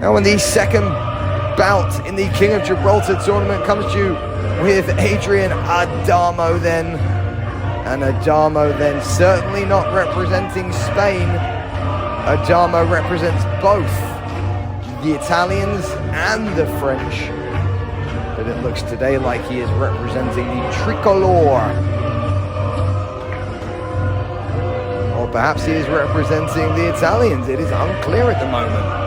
Now, in the second bout in the King of Gibraltar tournament comes to you with Adrian Adamo then. And Adamo then certainly not representing Spain. Adamo represents both the Italians and the French. But it looks today like he is representing the tricolor. Or perhaps he is representing the Italians. It is unclear at the moment.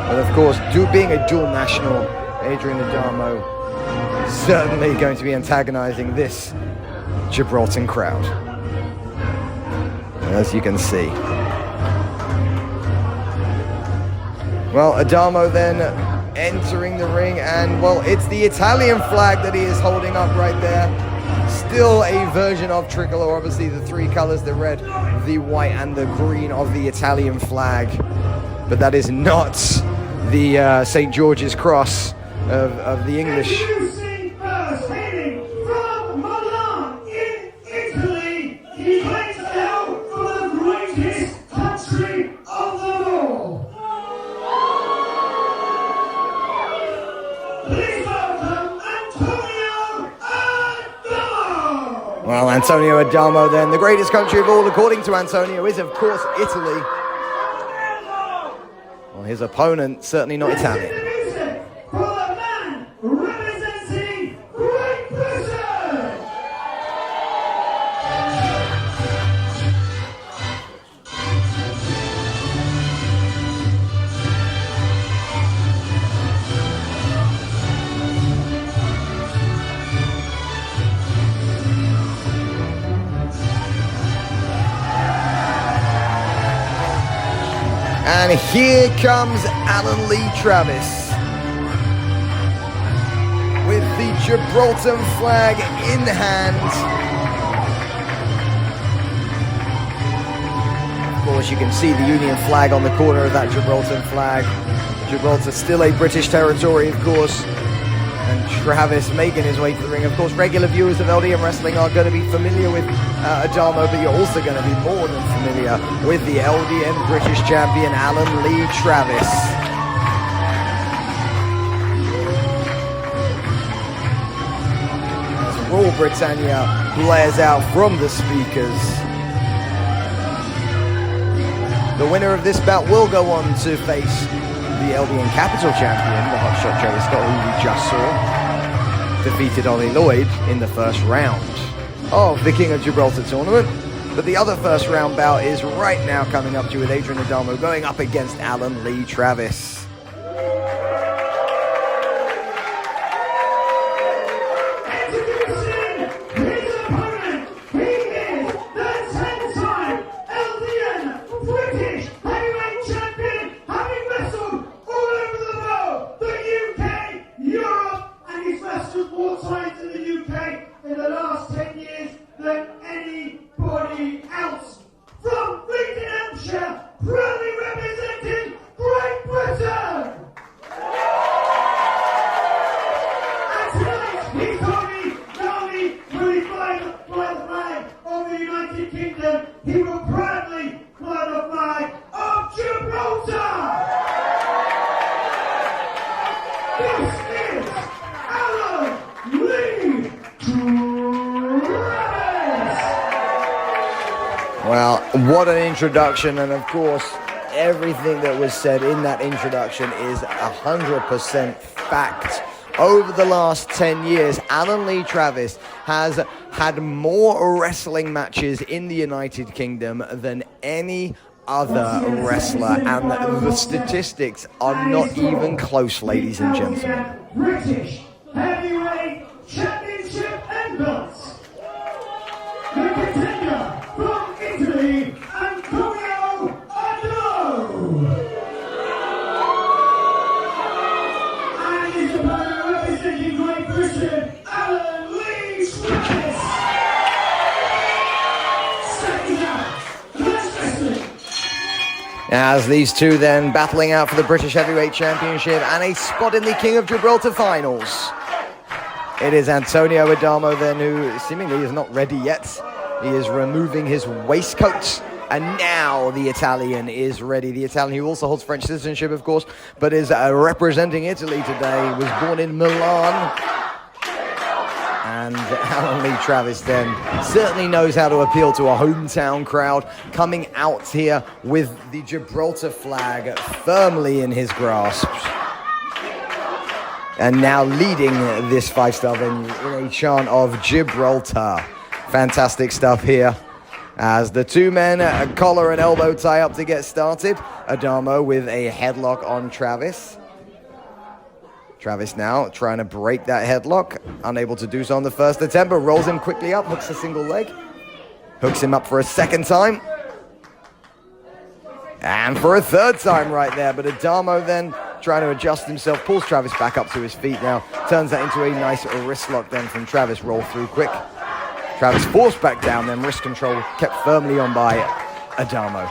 But of course, being a dual national, Adrian Adamo is certainly going to be antagonizing this Gibraltar crowd, as you can see. Well, Adamo then entering the ring, and well, it's the Italian flag that he is holding up right there. Still a version of tricolor, obviously the three colors, the red, the white, and the green of the Italian flag. But that is not the St. George's cross of the English. Well, Antonio Adamo then, the greatest country of all, according to Antonio, is of course Italy. Well, his opponent, certainly not Italian. And here comes Alan Lee Travis with the Gibraltar flag in hand. Of course, you can see the Union flag on the corner of that Gibraltar flag. Gibraltar still a British territory, of course. And Travis making his way to the ring. Of course, regular viewers of LDM Wrestling are going to be familiar with Adamo, but you're also going to be more than familiar with the LDM British champion, Alan Lee Travis. As Rule Britannia blares out from the speakers. The winner of this bout will go on to face the LDN Capital champion, the Hotshot Jerry Scott, who we just saw, defeated Ollie Lloyd in the first round of the King of Gibraltar tournament. But the other first round bout is right now coming up to you with Adrian Adamo going up against Alan Lee Travis. He will proudly fly the flag of Gibraltar! This is Alan Lee Travis! Well, what an introduction, and of course, everything that was said in that introduction is 100% fact. Over the last 10 years, Alan Lee Travis has had more wrestling matches in the United Kingdom than any other wrestler, and the statistics are not even close, ladies and gentlemen. British Heavyweight Championship and belts. The contender from Italy, Antonio Adamo. And his opponent representing Great Britain, Alan Lee Travis. Second out, let's wrestling. As these two then battling out for the British Heavyweight Championship and a spot in the King of Gibraltar finals. It is Antonio Adamo then, who seemingly is not ready yet. He is removing his waistcoat And now the Italian is ready. The Italian, who also holds French citizenship, of course, but is representing Italy today, was born in Milan. And Alan Lee Travis then certainly knows how to appeal to a hometown crowd, coming out here with the Gibraltar flag firmly in his grasp. And now leading this five-star venue in a chant of Gibraltar. Fantastic stuff here. As the two men collar and elbow tie up to get started. Adamo with a headlock on Travis. Travis now trying to break that headlock. Unable to do so on the first attempt, but rolls him quickly up, hooks a single leg. Hooks him up for a second time. And for a third time right there, but Adamo then trying to adjust himself, pulls Travis back up to his feet now. Turns that into a nice wrist lock then from Travis, roll through quick. Travis forced back down, then wrist control kept firmly on by Adamo.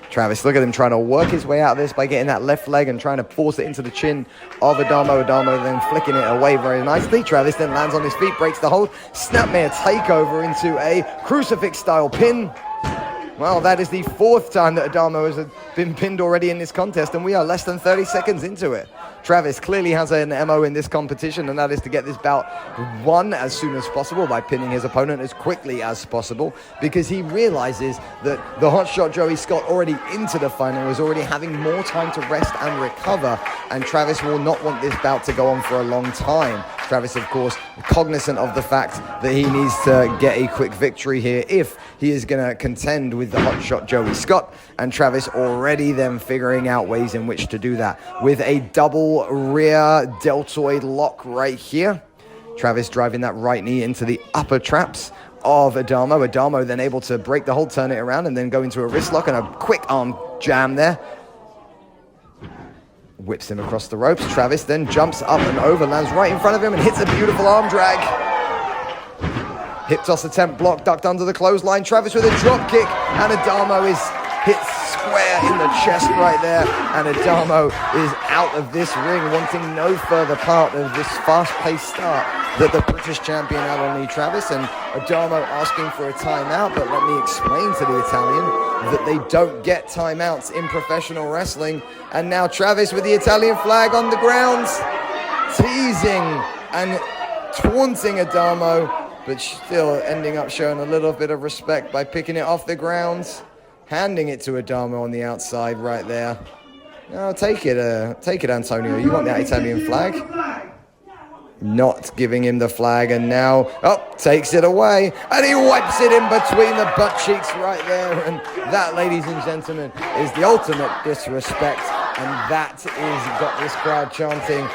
Travis, look at him trying to work his way out of this by getting that left leg and trying to force it into the chin of Adamo. Adamo then flicking it away very nicely. Travis then lands on his feet, breaks the hold. Snapmare takeover into a crucifix-style pin. Well, that is the fourth time that Adamo has been pinned already in this contest, and we are less than 30 seconds into it. Travis clearly has an MO in this competition, and that is to get this bout won as soon as possible by pinning his opponent as quickly as possible, because he realizes that the hotshot Joey Scott already into the final is already having more time to rest and recover, and Travis will not want this bout to go on for a long time. Travis, of course, cognizant of the fact that he needs to get a quick victory here if he is going to contend with the hotshot Joey Scott, and Travis already then figuring out ways in which to do that with a double rear deltoid lock right here. Travis driving that right knee into the upper traps of Adamo. Adamo then able to break the hold, turn it around, and then go into a wrist lock and a quick arm jam there. Whips him across the ropes. Travis then jumps up and over, lands right in front of him and hits a beautiful arm drag. Hip toss attempt blocked, ducked under the clothesline. Travis with a drop kick, and Adamo is hit square in the chest right there, and Adamo is out of this ring, wanting no further part of this fast-paced start that the British champion Alan Lee Travis, and Adamo asking for a timeout. But let me explain to the Italian that they don't get timeouts in professional wrestling. And now Travis with the Italian flag on the ground, teasing and taunting Adamo, but still ending up showing a little bit of respect by picking it off the ground, handing it to Adamo on the outside right there. No, take it, Antonio. You want that Italian flag? Not giving him the flag, and now, takes it away, and he wipes it in between the butt cheeks right there, and that, ladies and gentlemen, is the ultimate disrespect, and that is got this crowd chanting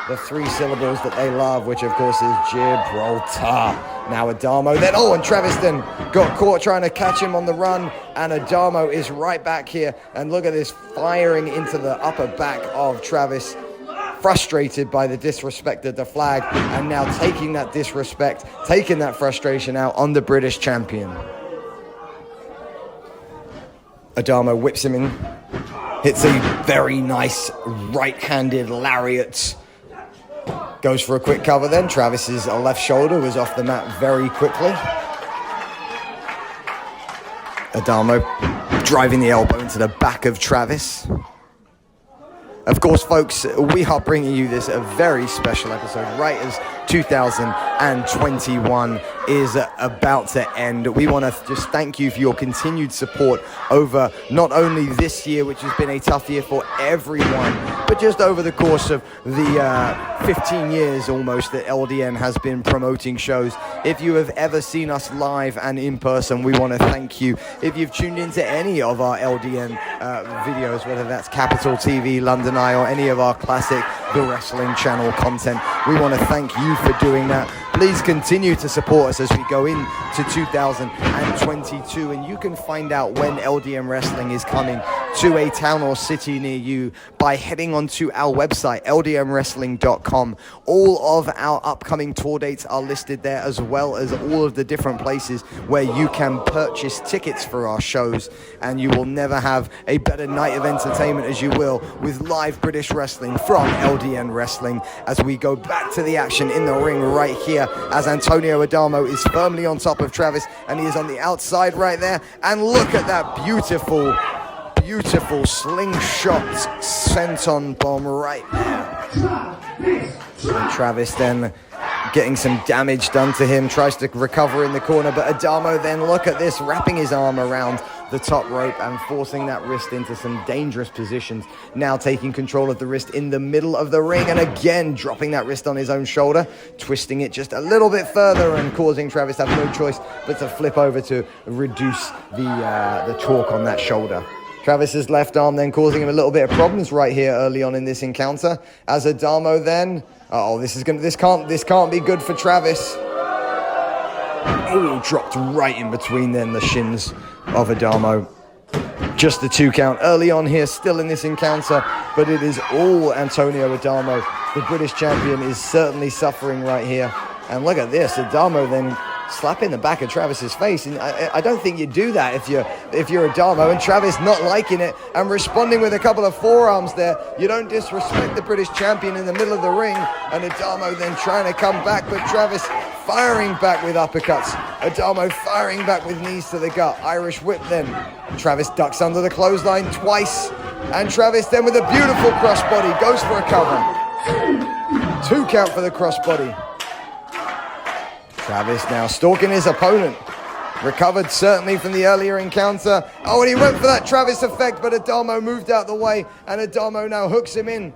the three syllables that they love, which of course is Gibraltar. Now Adamo then, and Travis then got caught trying to catch him on the run, and Adamo is right back here, and look at this, firing into the upper back of Travis, frustrated by the disrespect of the flag, and now taking that disrespect, taking that frustration out on the British champion. Adamo whips him in, hits a very nice right-handed lariat, goes for a quick cover then. Travis's left shoulder was off the mat very quickly. Adamo driving the elbow into the back of Travis. Of course, folks, we are bringing you this a very special episode right as 2021 is about to end. We want to just thank you for your continued support over not only this year, which has been a tough year for everyone, but just over the course of the 15 years almost that LDN has been promoting shows. If you have ever seen us live and in person, we want to thank you. If you've tuned into any of our LDN videos, whether that's Capital TV, London Eye, or any of our classic The Wrestling Channel content, we want to thank you for doing that. Please continue to support us as we go into 2022, and you can find out when LDN Wrestling is coming to a town or city near you by heading onto our website, ldmwrestling.com. All of our upcoming tour dates are listed there, as well as all of the different places where you can purchase tickets for our shows, and you will never have a better night of entertainment, as you will, with live British wrestling from LDN Wrestling, as we go back to the action in the ring right here, as Antonio Adamo is firmly on top of Travis, and he is on the outside right there. And look at that beautiful slingshot senton bomb right there. And Travis then getting some damage done to him, tries to recover in the corner, but Adamo then, look at this, wrapping his arm around the top rope and forcing that wrist into some dangerous positions. Now taking control of the wrist in the middle of the ring, and again dropping that wrist on his own shoulder, twisting it just a little bit further and causing Travis to have no choice but to flip over to reduce the torque on that shoulder. Travis's left arm then causing him a little bit of problems right here early on in this encounter, as Adamo then, this can't be good for Travis. Oh, dropped right in between then the shins of Adamo. Just the 2 count early on here, still in this encounter, but it is all Antonio Adamo. The British champion is certainly suffering right here. And look at this, Adamo then slapping the back of Travis's face, and I don't think you do that if you're Adamo, and Travis not liking it and responding with a couple of forearms there. You don't disrespect the British champion in the middle of the ring, and Adamo then trying to come back, but Travis firing back with uppercuts. Adamo firing back with knees to the gut. Irish whip then. Travis ducks under the clothesline twice, and Travis then with a beautiful crossbody goes for a cover. 2 count for the crossbody. Travis now stalking his opponent. Recovered certainly from the earlier encounter. Oh, and he went for that Travis effect, but Adamo moved out the way, and Adamo now hooks him in.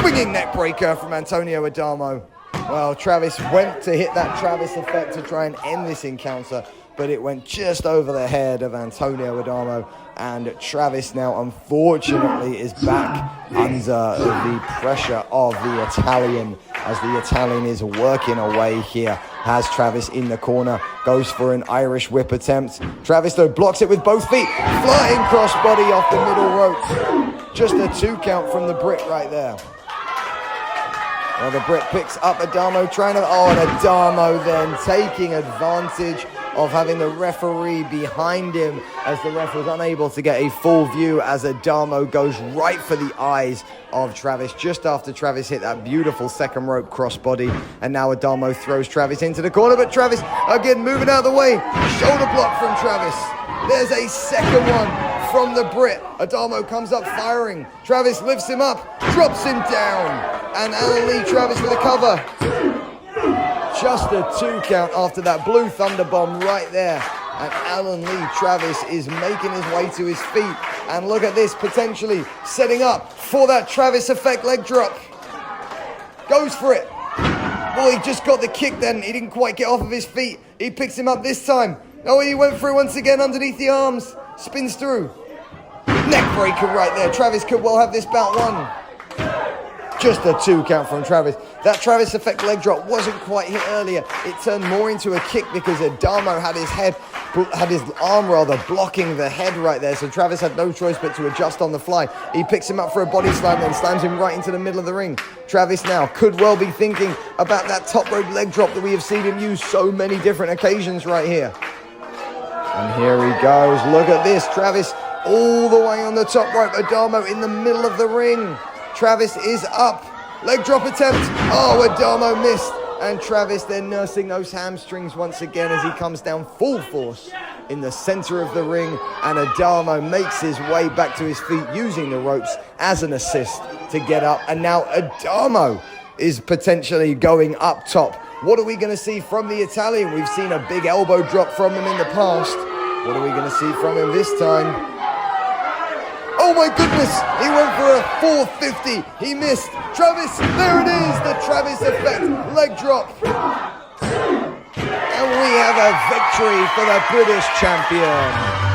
Swinging neck breaker from Antonio Adamo. Well, Travis went to hit that Travis effect to try and end this encounter, but it went just over the head of Antonio Adamo, and Travis now unfortunately is back under the pressure of the Italian, as the Italian is working away here. Has Travis in the corner, goes for an Irish whip attempt. Travis though blocks it with both feet, flying crossbody off the middle rope. Just a 2 count from the Brit right there. Well, the Brit picks up Adamo, and Adamo then taking advantage of having the referee behind him, as the ref was unable to get a full view, as Adamo goes right for the eyes of Travis just after Travis hit that beautiful second rope crossbody. And now Adamo throws Travis into the corner, but Travis again moving out of the way. Shoulder block from Travis. There's a second one from the Brit. Adamo comes up firing. Travis lifts him up, drops him down. And Alan Lee, Travis with a cover. Just a 2 count after that blue thunder bomb right there. And Alan Lee, Travis is making his way to his feet. And look at this, potentially setting up for that Travis effect leg drop. Goes for it. Well, he just got the kick then. He didn't quite get off of his feet. He picks him up this time. Oh, he went for it once again underneath the arms. Spins through. Neck breaker right there. Travis could well have this bout won. Just a 2 count from Travis. That Travis effect leg drop wasn't quite hit earlier. It turned more into a kick because Adamo had his arm blocking the head right there. So Travis had no choice but to adjust on the fly. He picks him up for a body slam and slams him right into the middle of the ring. Travis now could well be thinking about that top rope leg drop that we have seen him use so many different occasions right here. And here he goes. Look at this. Travis all the way on the top rope. Adamo in the middle of the ring. Travis is up. Leg drop attempt. Oh, Adamo missed. And Travis then nursing those hamstrings once again as he comes down full force in the center of the ring. And Adamo makes his way back to his feet using the ropes as an assist to get up. And now Adamo is potentially going up top. What are we going to see from the Italian? We've seen a big elbow drop from him in the past. What are we going to see from him this time? Oh my goodness, he went for a 450, he missed. Travis, there it is, the Travis effect, leg drop. And we have a victory for the British champion.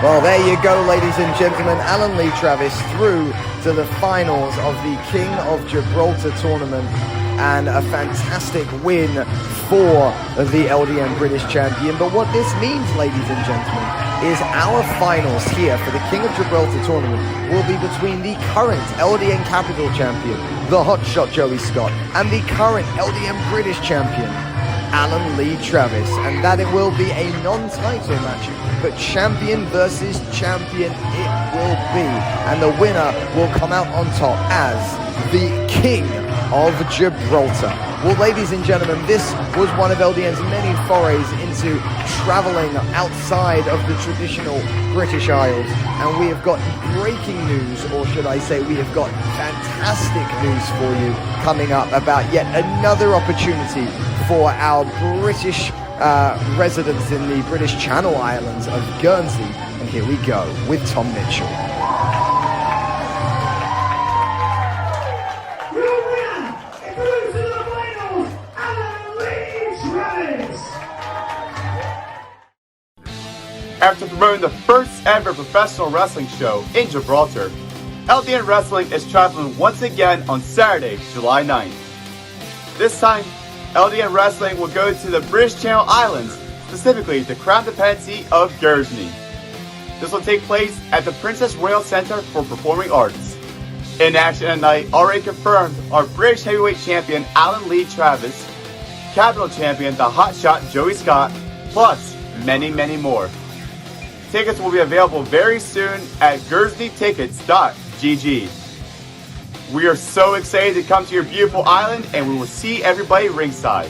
Well, there you go, ladies and gentlemen. Alan Lee Travis through to the finals of the King of Gibraltar tournament, and a fantastic win for the LDN British champion. But what this means, ladies and gentlemen, is our finals here for the King of Gibraltar tournament will be between the current LDN Capital champion, the hotshot Joey Scott, and the current LDN British champion, Alan Lee Travis. And that it will be a non-title match, but champion versus champion it will be. And the winner will come out on top as the King of Gibraltar. Well, ladies and gentlemen, this was one of LDN's many forays into traveling outside of the traditional British Isles, and we have got breaking news, or should I say we have got fantastic news for you coming up about yet another opportunity for our British residents in the British Channel Islands of Guernsey. And here we go with Tom Mitchell. After promoting the first ever professional wrestling show in Gibraltar, LDN Wrestling is traveling once again on Saturday, July 9th. This time, LDN Wrestling will go to the British Channel Islands, specifically the Crown Dependency of Guernsey. This will take place at the Princess Royal Centre for Performing Arts. In action tonight, already confirmed, are British Heavyweight Champion Alan Lee Travis, Capital Champion the hotshot Joey Scott, plus many, many more. Tickets will be available very soon at guernseytickets.gg. We are so excited to come to your beautiful island, and we will see everybody ringside.